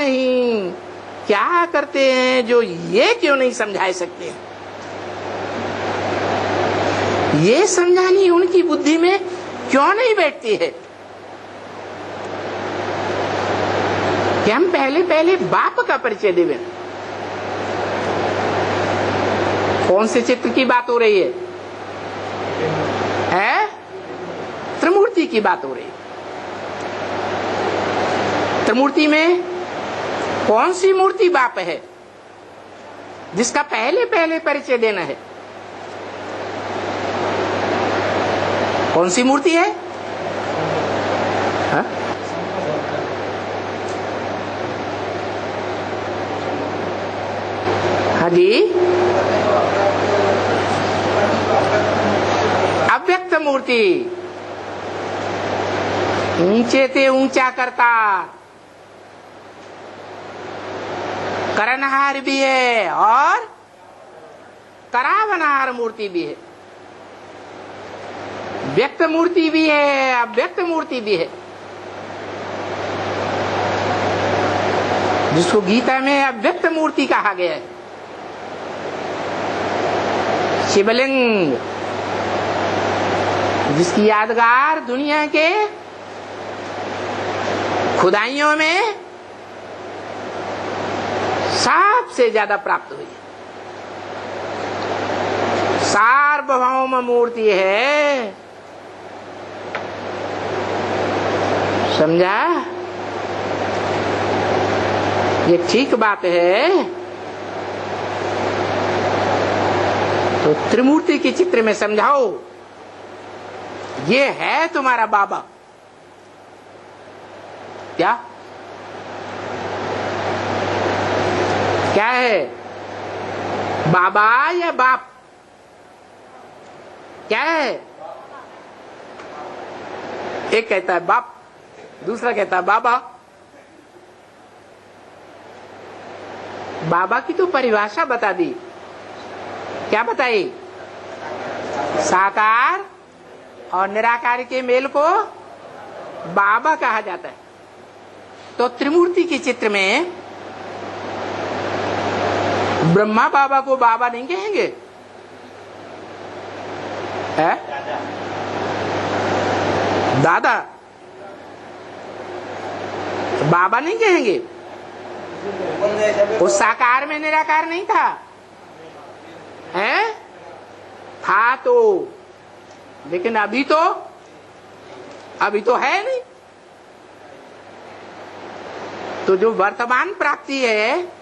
नहीं, क्या करते हैं जो ये क्यों नहीं समझा सकते? ये समझानी उनकी बुद्धि में क्यों नहीं बैठती है कि हम पहले पहले बाप का परिचय देवें। कौन से चित्र की बात हो रही है? त्रिमूर्ति की बात हो रही है। त्रिमूर्ति में कौन सी मूर्ति बाप है जिसका पहले पहले परिचय देना है? कौन सी मूर्ति है? हाँ जी, अव्यक्त मूर्ति, ऊंचे से ऊंचा करता, करनहार भी है और करावनहार मूर्ति भी है। व्यक्त मूर्ति भी है, अव्यक्त मूर्ति भी है, जिसको गीता में अव्यक्त मूर्ति कहा गया है। शिवलिंग, जिसकी यादगार दुनिया के खुदाइयों में सबसे ज्यादा प्राप्त हुई है। सार्वभौम मूर्ति है, समझा? ये ठीक बात है। तो त्रिमूर्ति के चित्र में समझाओ, ये है तुम्हारा बाबा। क्या क्या है? बाबा या बाप? क्या है? एक कहता है बाप, दूसरा कहता है बाबा। बाबा की तो परिभाषा बता दी। क्या बताई? साकार और निराकार के मेल को बाबा कहा जाता है। तो त्रिमूर्ति के चित्र में ब्रह्मा बाबा को बाबा नहीं कहेंगे? है? दादा बाबा नहीं कहेंगे? उस साकार में निराकार नहीं था? है? था तो, लेकिन अभी तो है नहीं। तो जो वर्तमान प्राप्ति है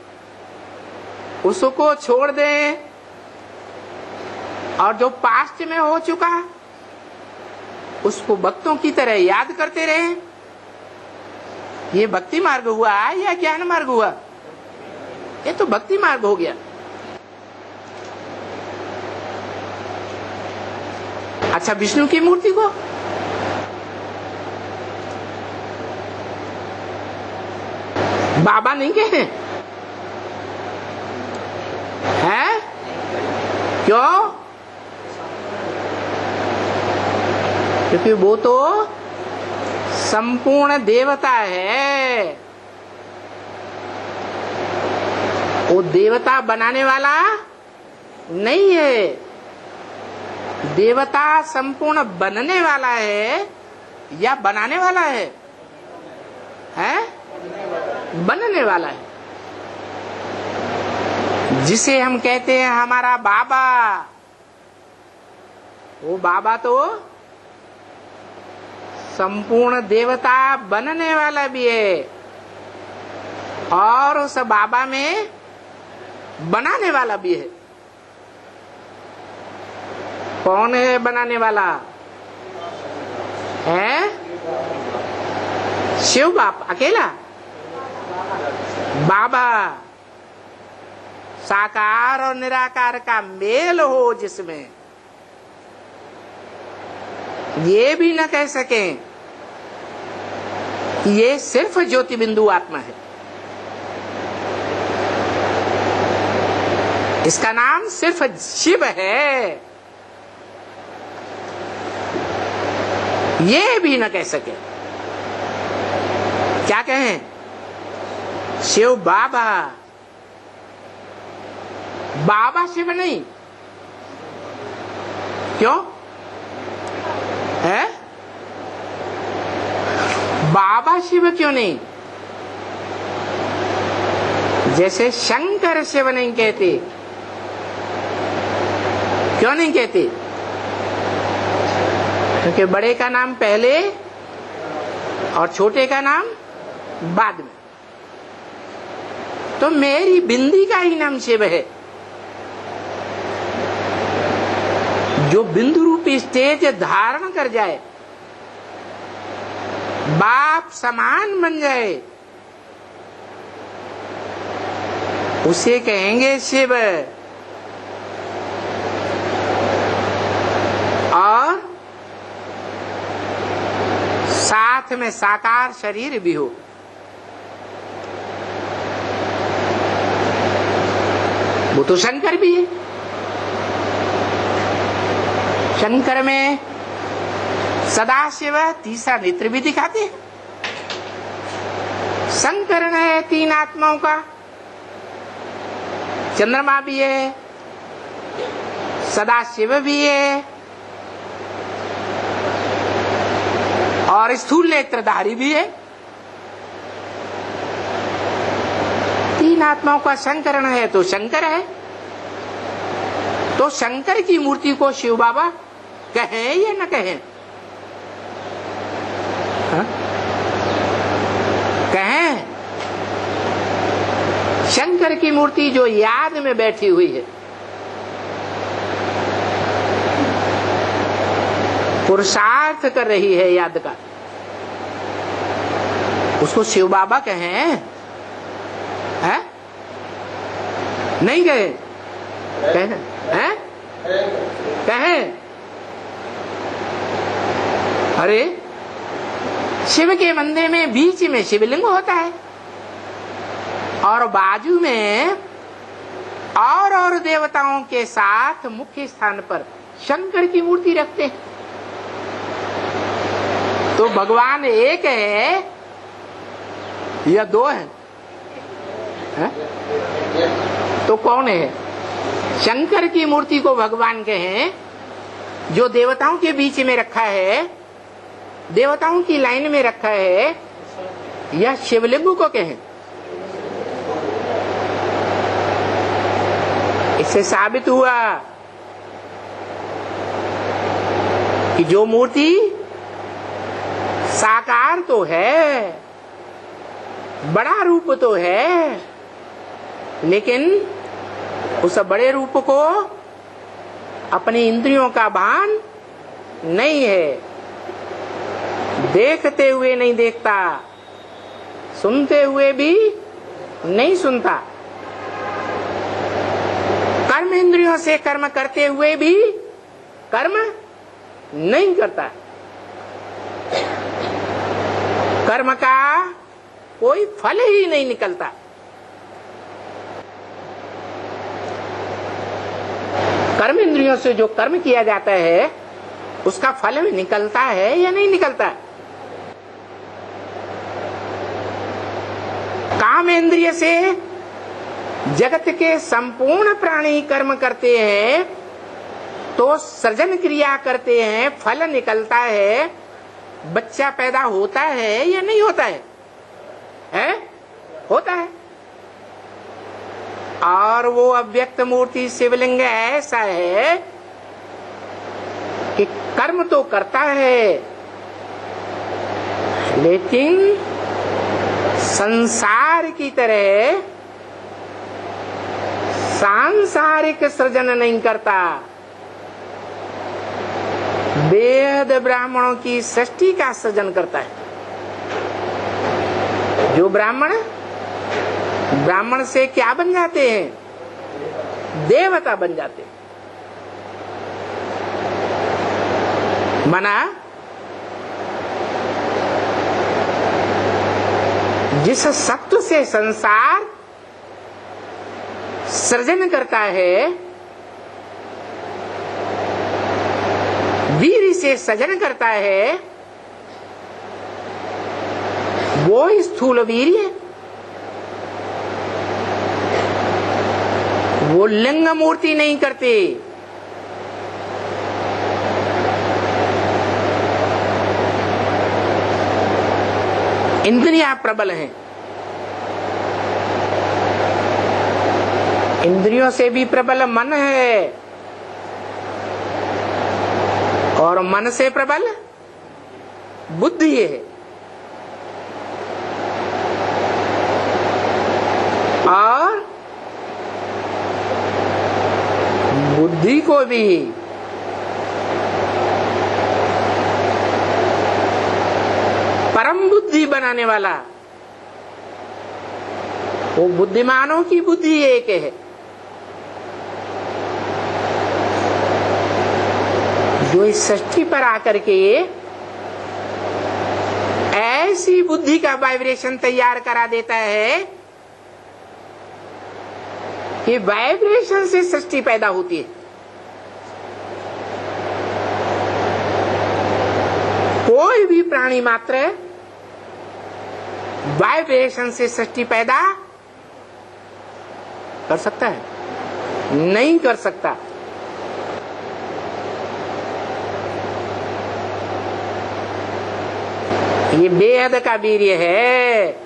उसको छोड़ दें और जो पास्ट में हो चुका उसको भक्तों की तरह याद करते रहें। ये भक्ति मार्ग हुआ या ज्ञान मार्ग हुआ? ये तो भक्ति मार्ग हो गया। अच्छा, विष्णु की मूर्ति को बाबा नहीं कहे हैं? क्यों? क्योंकि वो तो संपूर्ण देवता है। वो देवता बनाने वाला नहीं है, देवता संपूर्ण बनने वाला है या बनाने वाला है? हैं? बनने वाला है। जिसे हम कहते हैं हमारा बाबा, वो बाबा तो संपूर्ण देवता बनने वाला भी है और उस बाबा में बनाने वाला भी है। कौन है बनाने वाला? है शिव बाप अकेला? बाबा साकार और निराकार का मेल हो, जिसमें ये भी न कह सकें कि ये सिर्फ ज्योति बिंदु आत्मा है। इसका नाम सिर्फ शिव है, ये भी न कह सके। क्या कहें? शिव बाबा, बाबा शिव नहीं। क्यों है? बाबा शिव क्यों नहीं? जैसे शंकर शिव नहीं कहते, क्यों नहीं कहते? क्योंकि बड़े का नाम पहले और छोटे का नाम बाद में। तो मेरी बिंदी का ही नाम शिव है। जो बिंदु रूपी स्टेज धारण कर जाए, बाप समान बन जाए, उसे कहेंगे शिव। और साथ में साकार शरीर भी हो। वो तो शंकर भी है। शंकर में सदाशिव तीसरा नेत्र भी दिखाते हैं। शंकर है तीन आत्माओं का, चंद्रमा भी है, सदाशिव भी है और स्थूल नेत्रधारी भी है। तीन आत्माओं का शंकरण है तो शंकर है। तो शंकर की मूर्ति को शिव बाबा कहें या न कहें? कहें। शंकर की मूर्ति जो याद में बैठी हुई है, पुरुषार्थ कर रही है याद का, उसको शिव बाबा कहें? है? नहीं कहे? कहें? हैं? कहें? अरे शिव के मंदिर में बीच में शिवलिंग होता है और बाजू में और देवताओं के साथ मुख्य स्थान पर शंकर की मूर्ति रखते हैं। तो भगवान एक है या दो है? तो कौन है? शंकर की मूर्ति को भगवान कहें जो देवताओं के बीच में रखा है, देवताओं की लाइन में रखा है, या शिवलिंग को कहें? इससे साबित हुआ कि जो मूर्ति साकार तो है, बड़ा रूप तो है, लेकिन उस बड़े रूप को अपनी इंद्रियों का भान नहीं है, देखते हुए नहीं देखता, सुनते हुए भी नहीं सुनता, कर्म इंद्रियों से कर्म करते हुए भी कर्म नहीं करता। कर्म का कोई फल ही नहीं निकलता। कर्म इंद्रियों से जो कर्म किया जाता है उसका फल में निकलता है या नहीं निकलता? काम इंद्रिय से जगत के संपूर्ण प्राणी कर्म करते हैं तो सृजन क्रिया करते हैं, फल निकलता है, बच्चा पैदा होता है या नहीं होता है? होता है। और वो अव्यक्त मूर्ति शिवलिंग ऐसा है कि कर्म तो करता है लेकिन संसार की तरह सांसारिक सृजन नहीं करता। वेद ब्राह्मणों की सृष्टि का सृजन करता है। जो ब्राह्मण से क्या बन जाते हैं? देवता बन जाते हैं। मना जिस सत्व से संसार सृजन करता है, वीर से सृजन करता है, वो स्थूल वीर्य वो लिंग मूर्ति नहीं करते। इंद्रियां प्रबल हैं। इंद्रियों से भी प्रबल मन है और मन से प्रबल बुद्धि है। और बुद्धि को भी परम बुद्धि बनाने वाला वो बुद्धिमानों की बुद्धि एक है। जो इस सृष्टि पर आकर के ऐसी बुद्धि का वाइब्रेशन तैयार करा देता है कि वाइब्रेशन से सृष्टि पैदा होती है। कोई भी प्राणी मात्र वाइब्रेशन से सृष्टि पैदा कर सकता है? नहीं कर सकता। ये बेहद का वीर्य है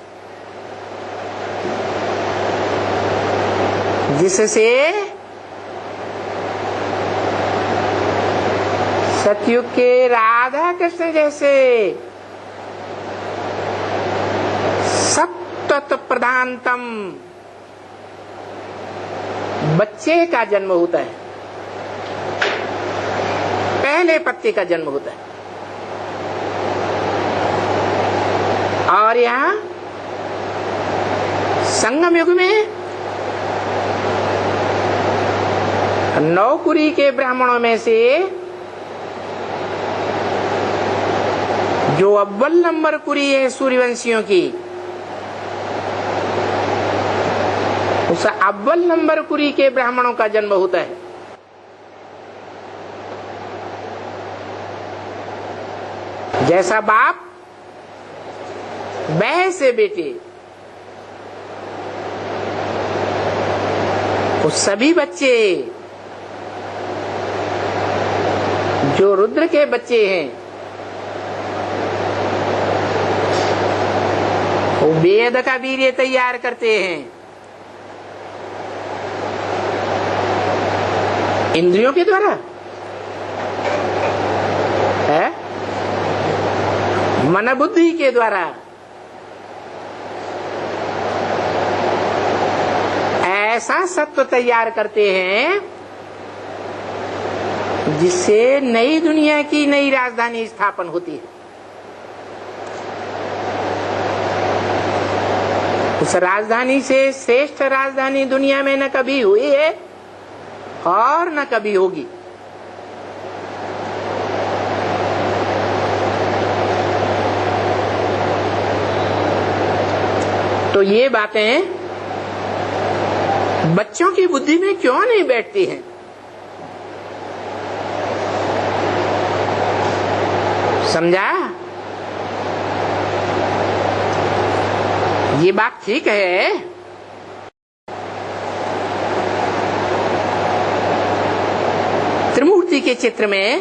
जिससे सतयुग के राधा कृष्ण जैसे सत्व प्रधानतम बच्चे का जन्म होता है, पहले पत्ते का जन्म होता है। और यहाँ संगम युग में नौकुरी के ब्राह्मणों में से जो अव्वल नंबर कुरी है सूर्यवंशियों की, उस अव्वल नंबर कुरी के ब्राह्मणों का जन्म होता है। जैसा बाप वैसे बेटे, वो सभी बच्चे जो रुद्र के बच्चे हैं वो वेद का वीर्य तैयार करते हैं इंद्रियों के द्वारा है, मन बुद्धि के द्वारा। ऐसा सत्व तैयार करते हैं जिससे नई दुनिया की नई राजधानी स्थापन होती है। उस राजधानी से श्रेष्ठ राजधानी दुनिया में न कभी हुई है और न कभी होगी। तो ये बातें बच्चों की बुद्धि में क्यों नहीं बैठती हैं? समझा? ये बात ठीक है। त्रिमूर्ति के चित्र में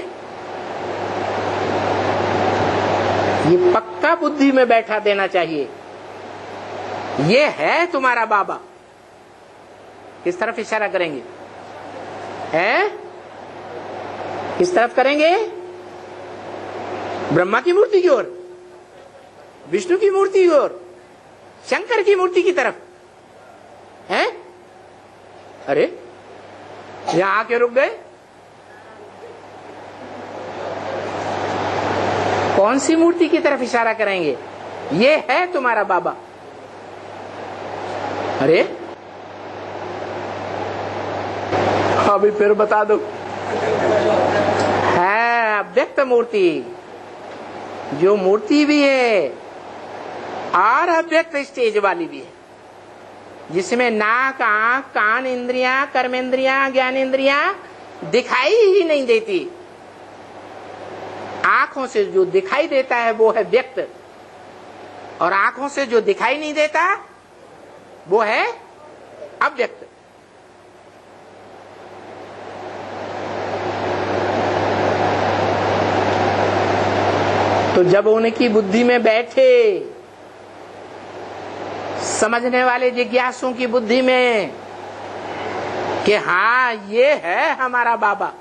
ये पक्का बुद्धि में बैठा देना चाहिए। ये है तुम्हारा बाबा। किस तरफ इशारा करेंगे? हैं? किस तरफ करेंगे? ब्रह्मा की मूर्ति की ओर, विष्णु की मूर्ति की ओर, शंकर की मूर्ति की तरफ हैं? अरे यहां आके रुक गए। कौन सी मूर्ति की तरफ इशारा करेंगे? ये है तुम्हारा बाबा। अरे अभी फिर बता दो। है अव्यक्त मूर्ति, जो मूर्ति भी है और अव्यक्त स्टेज वाली भी है, जिसमें नाक, आंख, कान, इंद्रियां, कर्मेंद्रियां, ज्ञानेंद्रियां दिखाई ही नहीं देती। आंखों से जो दिखाई देता है वो है व्यक्त, और आंखों से जो दिखाई नहीं देता वो है अव्यक्त। तो जब उनकी बुद्धि में बैठे, समझने वाले जिज्ञासुओं की बुद्धि में कि हाँ ये है हमारा बाबा,